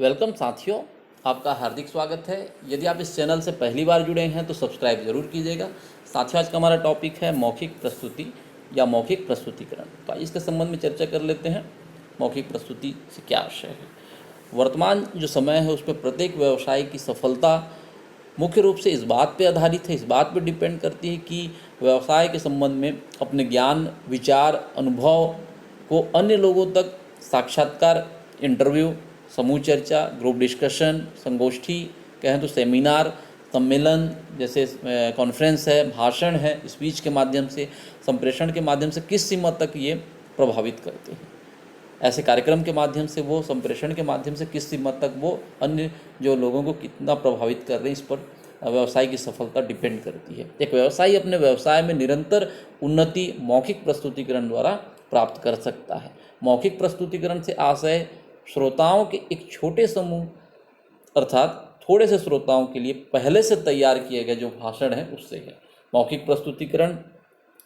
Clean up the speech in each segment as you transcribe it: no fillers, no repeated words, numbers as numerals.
Welcome साथियों, आपका हार्दिक स्वागत है। यदि आप इस चैनल से पहली बार जुड़े हैं तो सब्सक्राइब ज़रूर कीजिएगा। साथियों, आज का हमारा टॉपिक है मौखिक प्रस्तुति या मौखिक प्रस्तुतिकरण। तो आइए इसके संबंध में चर्चा कर लेते हैं। मौखिक प्रस्तुति से क्या आशय है। वर्तमान जो समय है उसमें प्रत्येक व्यवसाय की सफलता मुख्य रूप से इस बात पे आधारित है, इस बात पे डिपेंड करती है कि व्यवसाय के संबंध में अपने ज्ञान, विचार, अनुभव को अन्य लोगों तक साक्षात्कार, इंटरव्यू, समूह चर्चा, ग्रुप डिस्कशन, संगोष्ठी, कहें तो सेमिनार, सम्मेलन जैसे कॉन्फ्रेंस है, भाषण है, स्पीच के माध्यम से, संप्रेषण के माध्यम से किस सीमा तक ये प्रभावित करते हैं। ऐसे कार्यक्रम के माध्यम से, वो संप्रेषण के माध्यम से किस सीमा तक वो अन्य जो लोगों को कितना प्रभावित कर रहे हैं, इस पर व्यवसाय की सफलता डिपेंड करती है। एक व्यवसायी अपने व्यवसाय में निरंतर उन्नति मौखिक प्रस्तुतिकरण द्वारा प्राप्त कर सकता है। मौखिक प्रस्तुतिकरण से आशय श्रोताओं के एक छोटे समूह अर्थात थोड़े से श्रोताओं के लिए पहले से तैयार किए गए जो भाषण है उससे है। मौखिक प्रस्तुतिकरण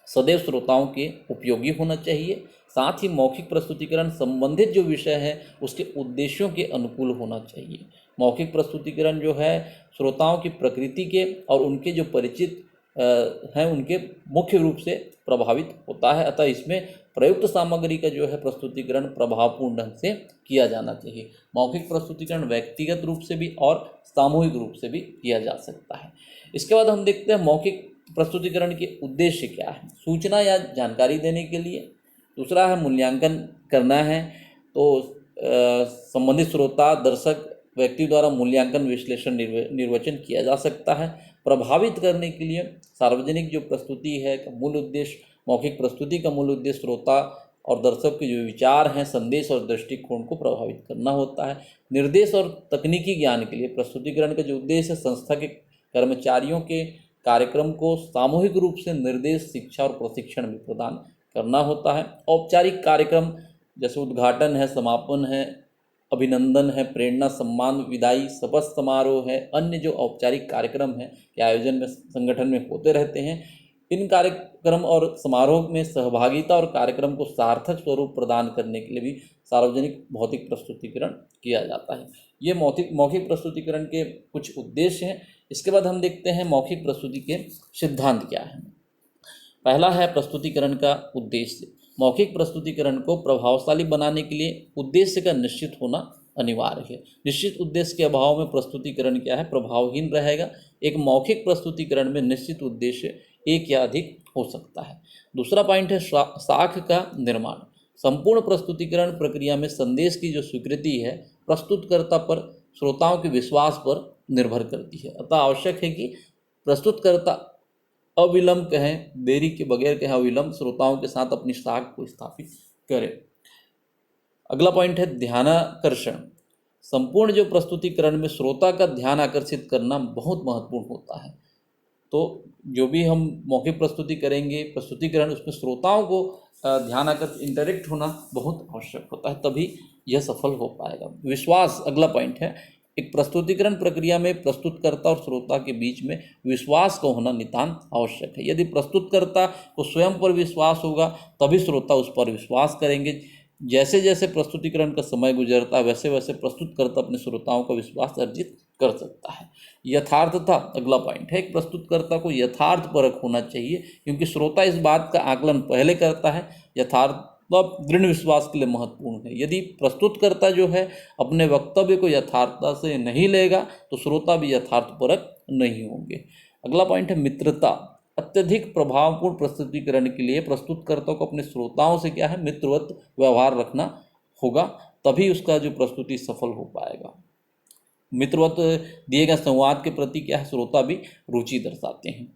सदैव श्रोताओं के उपयोगी होना चाहिए। साथ ही मौखिक प्रस्तुतिकरण संबंधित जो विषय है उसके उद्देश्यों के अनुकूल होना चाहिए। मौखिक प्रस्तुतिकरण जो है श्रोताओं की प्रकृति के और उनके जो परिचित हैं उनके मुख्य रूप से प्रभावित होता है। अतः इसमें प्रयुक्त सामग्री का जो है प्रस्तुतिकरण प्रभावपूर्ण ढंग से किया जाना चाहिए। मौखिक प्रस्तुतिकरण व्यक्तिगत रूप से भी और सामूहिक रूप से भी किया जा सकता है। इसके बाद हम देखते हैं मौखिक प्रस्तुतिकरण के उद्देश्य क्या है। सूचना या जानकारी देने के लिए। दूसरा है मूल्यांकन करना है, तो संबंधित श्रोता, दर्शक व्यक्ति द्वारा मूल्यांकन, विश्लेषण, निर्वचन किया जा सकता है। प्रभावित करने के लिए सार्वजनिक जो प्रस्तुति है का मूल उद्देश्य, मौखिक प्रस्तुति का मूल उद्देश्य श्रोता और दर्शक के जो विचार हैं, संदेश और दृष्टिकोण को प्रभावित करना होता है। निर्देश और तकनीकी ज्ञान के लिए प्रस्तुतिकरण का जो उद्देश्य है संस्था के कर्मचारियों के कार्यक्रम को सामूहिक रूप से निर्देश, शिक्षा और प्रशिक्षण भी प्रदान करना होता है। औपचारिक कार्यक्रम जैसे उद्घाटन है, समापन है, अभिनंदन है, प्रेरणा, सम्मान, विदाई, शपथ समारोह है, अन्य जो औपचारिक कार्यक्रम है के आयोजन में संगठन में होते रहते हैं। इन कार्यक्रम और समारोह में सहभागिता और कार्यक्रम को सार्थक स्वरूप प्रदान करने के लिए भी सार्वजनिक भौतिक प्रस्तुतिकरण किया जाता है। ये मौखिक प्रस्तुतिकरण के कुछ उद्देश्य हैं। इसके बाद हम देखते हैं मौखिक प्रस्तुति के सिद्धांत क्या है। पहला है प्रस्तुतिकरण का उद्देश्य। मौखिक प्रस्तुतिकरण को प्रभावशाली बनाने के लिए उद्देश्य का निश्चित होना अनिवार्य है। निश्चित उद्देश्य के अभाव में प्रस्तुतिकरण क्या है, प्रभावहीन रहेगा। एक मौखिक प्रस्तुतिकरण में निश्चित उद्देश्य एक या अधिक हो सकता है। दूसरा पॉइंट है साख का निर्माण। संपूर्ण प्रस्तुतिकरण प्रक्रिया में संदेश की जो स्वीकृति है प्रस्तुतकर्ता पर, श्रोताओं के विश्वास पर निर्भर करती है। अतः आवश्यक है कि प्रस्तुतकर्ता अविलंब कहें, देरी के बगैर कहें, अविलंब श्रोताओं के साथ अपनी साख को स्थापित करे। अगला पॉइंट है ध्यानाकर्षण। संपूर्ण जो प्रस्तुतिकरण में श्रोता का ध्यान आकर्षित करना बहुत महत्वपूर्ण होता है। तो जो भी हम मौखिक प्रस्तुति करेंगे, प्रस्तुतिकरण, उसमें श्रोताओं को ध्यान आकर्षित, इंटरेक्ट होना बहुत आवश्यक होता है, तभी यह सफल हो पाएगा। विश्वास अगला पॉइंट है। एक प्रस्तुतिकरण प्रक्रिया में प्रस्तुतकर्ता और श्रोता के बीच में विश्वास का होना नितांत आवश्यक है। यदि प्रस्तुतकर्ता को स्वयं पर विश्वास होगा तभी श्रोता उस पर विश्वास करेंगे। जैसे जैसे प्रस्तुतिकरण का समय गुजरता है वैसे वैसे प्रस्तुतकर्ता अपने श्रोताओं का विश्वास अर्जित कर सकता है। यथार्थता अगला पॉइंट है। एक प्रस्तुतकर्ता को यथार्थ परख होना चाहिए, क्योंकि श्रोता इस बात का आकलन पहले करता है। यथार्थ दृढ़ विश्वास के लिए महत्वपूर्ण है। यदि प्रस्तुतकर्ता जो है अपने वक्तव्य को यथार्थता से नहीं लेगा तो श्रोता भी यथार्थपरक नहीं होंगे। अगला पॉइंट है मित्रता। अत्यधिक प्रभावपूर्ण प्रस्तुतिकरण के लिए प्रस्तुतकर्ता को अपने श्रोताओं से क्या है, मित्रवत व्यवहार रखना होगा, तभी उसका जो प्रस्तुति सफल हो पाएगा। मित्रवत दिए गए संवाद के प्रति क्या है, श्रोता भी रुचि दर्शाते हैं।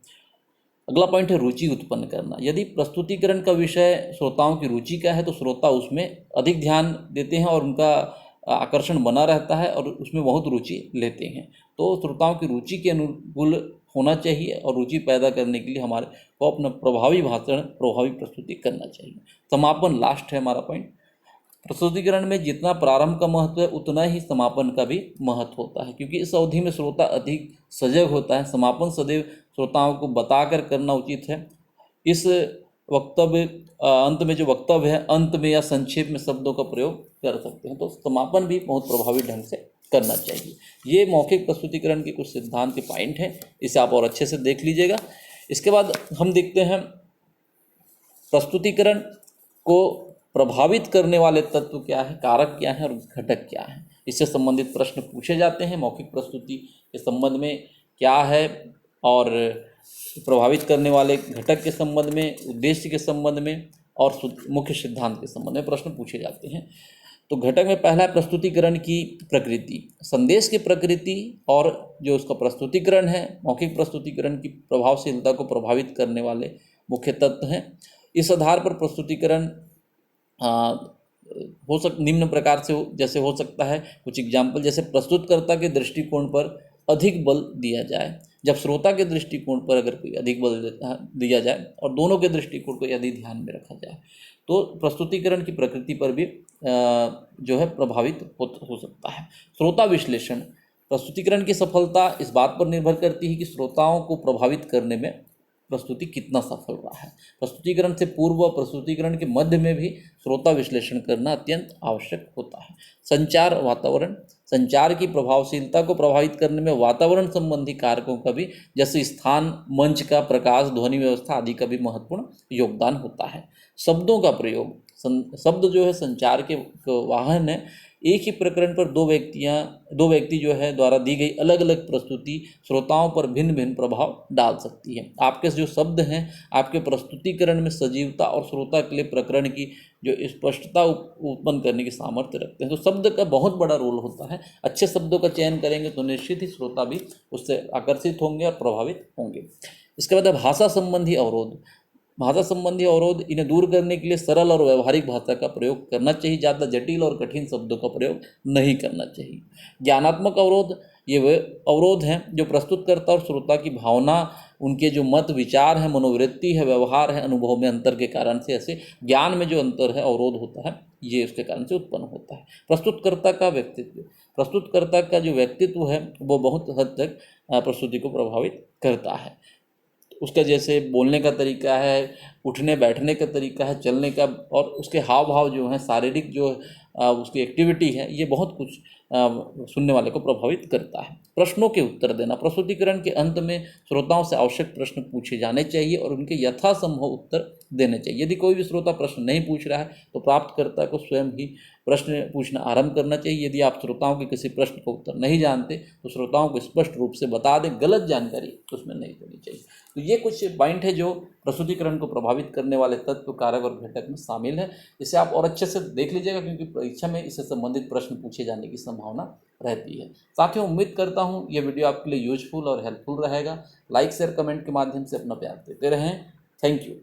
अगला पॉइंट है रुचि उत्पन्न करना। यदि प्रस्तुतिकरण का विषय श्रोताओं की रुचि का है तो श्रोता उसमें अधिक ध्यान देते हैं और उनका आकर्षण बना रहता है और उसमें बहुत रुचि लेते हैं। तो श्रोताओं की रुचि के अनुकूल होना चाहिए और रुचि पैदा करने के लिए हमारे को अपना प्रभावी भाषण, प्रभावी प्रस्तुति करना चाहिए। समापन लास्ट है हमारा पॉइंट। प्रस्तुतिकरण में जितना प्रारंभ का महत्व है उतना ही समापन का भी महत्व होता है, क्योंकि इस अवधि में श्रोता अधिक सजग होता है। समापन सदैव श्रोताओं को बताकर करना उचित है। इस वक्तव्य अंत में जो वक्तव्य है, अंत में या संक्षेप में शब्दों का प्रयोग कर सकते हैं। तो समापन भी बहुत प्रभावी ढंग से करना चाहिए। ये मौखिक प्रस्तुतिकरण के कुछ सिद्धांत के पॉइंट हैं, इसे आप और अच्छे से देख लीजिएगा। इसके बाद हम देखते हैं प्रस्तुतिकरण को प्रभावित करने वाले तत्व क्या है, कारक क्या है और घटक क्या है। इससे संबंधित प्रश्न पूछे जाते हैं। मौखिक प्रस्तुति के संबंध में क्या है और प्रभावित करने वाले घटक के संबंध में, उद्देश्य के संबंध में और मुख्य सिद्धांत के संबंध में प्रश्न पूछे जाते हैं। तो घटक में पहला है प्रस्तुतिकरण की प्रकृति, संदेश की प्रकृति और जो उसका प्रस्तुतिकरण है, मौखिक प्रस्तुतिकरण की प्रभावशीलता को प्रभावित करने वाले मुख्य तत्व हैं। इस आधार पर प्रस्तुतिकरण निम्न प्रकार से जैसे हो सकता है। कुछ एग्जाम्पल, जैसे प्रस्तुतकर्ता के दृष्टिकोण पर अधिक बल दिया जाए, जब श्रोता के दृष्टिकोण पर अगर कोई अधिक बल दिया जाए और दोनों के दृष्टिकोण को यदि ध्यान में रखा जाए तो प्रस्तुतिकरण की प्रकृति पर भी जो है प्रभावित हो सकता है। श्रोता विश्लेषण, प्रस्तुतिकरण की सफलता इस बात पर निर्भर करती है कि श्रोताओं को प्रभावित करने में प्रस्तुति कितना सफल रहा है। प्रस्तुतिकरण से पूर्व व प्रस्तुतिकरण के मध्य में भी श्रोता विश्लेषण करना अत्यंत आवश्यक होता है। संचार वातावरण, संचार की प्रभावशीलता को प्रभावित करने में वातावरण संबंधी कारकों का भी, जैसे स्थान, मंच का प्रकाश, ध्वनि व्यवस्था आदि का भी महत्वपूर्ण योगदान होता है। शब्दों का प्रयोग, शब्द जो है संचार के वाहन है। एक ही प्रकरण पर दो व्यक्ति जो है द्वारा दी गई अलग अलग प्रस्तुति श्रोताओं पर भिन्न भिन्न प्रभाव डाल सकती है। आपके जो शब्द हैं आपके प्रस्तुतिकरण में सजीवता और श्रोता के लिए प्रकरण की जो स्पष्टता उत्पन्न करने की सामर्थ्य रखते हैं। तो शब्द का बहुत बड़ा रोल होता है। अच्छे शब्दों का चयन करेंगे तो निश्चित ही श्रोता भी उससे आकर्षित होंगे और प्रभावित होंगे। इसके बाद भाषा संबंधी अवरोध, भाषा संबंधी अवरोध, इन्हें दूर करने के लिए सरल और व्यवहारिक भाषा का प्रयोग करना चाहिए, ज़्यादा जटिल और कठिन शब्दों का प्रयोग नहीं करना चाहिए। ज्ञानात्मक अवरोध, ये वे अवरोध हैं जो प्रस्तुतकर्ता और श्रोता की भावना, उनके जो मत विचार है, मनोवृत्ति है, व्यवहार है, अनुभव में अंतर के कारण से, ऐसे ज्ञान में जो अंतर है, अवरोध होता है, ये उसके कारण से उत्पन्न होता है। प्रस्तुतकर्ता का व्यक्तित्व, प्रस्तुतकर्ता का जो व्यक्तित्व है वो बहुत हद तक प्रस्तुति को प्रभावित करता है। उसका जैसे बोलने का तरीका है, उठने बैठने का तरीका है, चलने का, और उसके हाव भाव जो हैं, शारीरिक जो उसकी एक्टिविटी है, ये बहुत कुछ सुनने वाले को प्रभावित करता है। प्रश्नों के उत्तर देना, प्रस्तुतिकरण के अंत में श्रोताओं से आवश्यक प्रश्न पूछे जाने चाहिए और उनके यथासंभव उत्तर देने चाहिए। यदि कोई भी श्रोता प्रश्न नहीं पूछ रहा है तो प्राप्तकर्ता को स्वयं ही प्रश्न पूछना आरंभ करना चाहिए। यदि आप श्रोताओं के किसी प्रश्न का उत्तर नहीं जानते तो श्रोताओं को स्पष्ट रूप से बता दें, गलत जानकारी उसमें नहीं देनी चाहिए। तो ये कुछ पॉइंट है जो प्रस्तुतिकरण को प्रभावित करने वाले तत्व, कारक और घटक में शामिल है। इसे आप और अच्छे से देख लीजिएगा क्योंकि परीक्षा में इससे संबंधित प्रश्न पूछे जाने की संभावना रहती है। साथियों, उम्मीद करता हूँ ये वीडियो आपके लिए यूजफुल और हेल्पफुल रहेगा। लाइक शेयर कमेंट के माध्यम से अपना प्यार देते रहें। Thank you.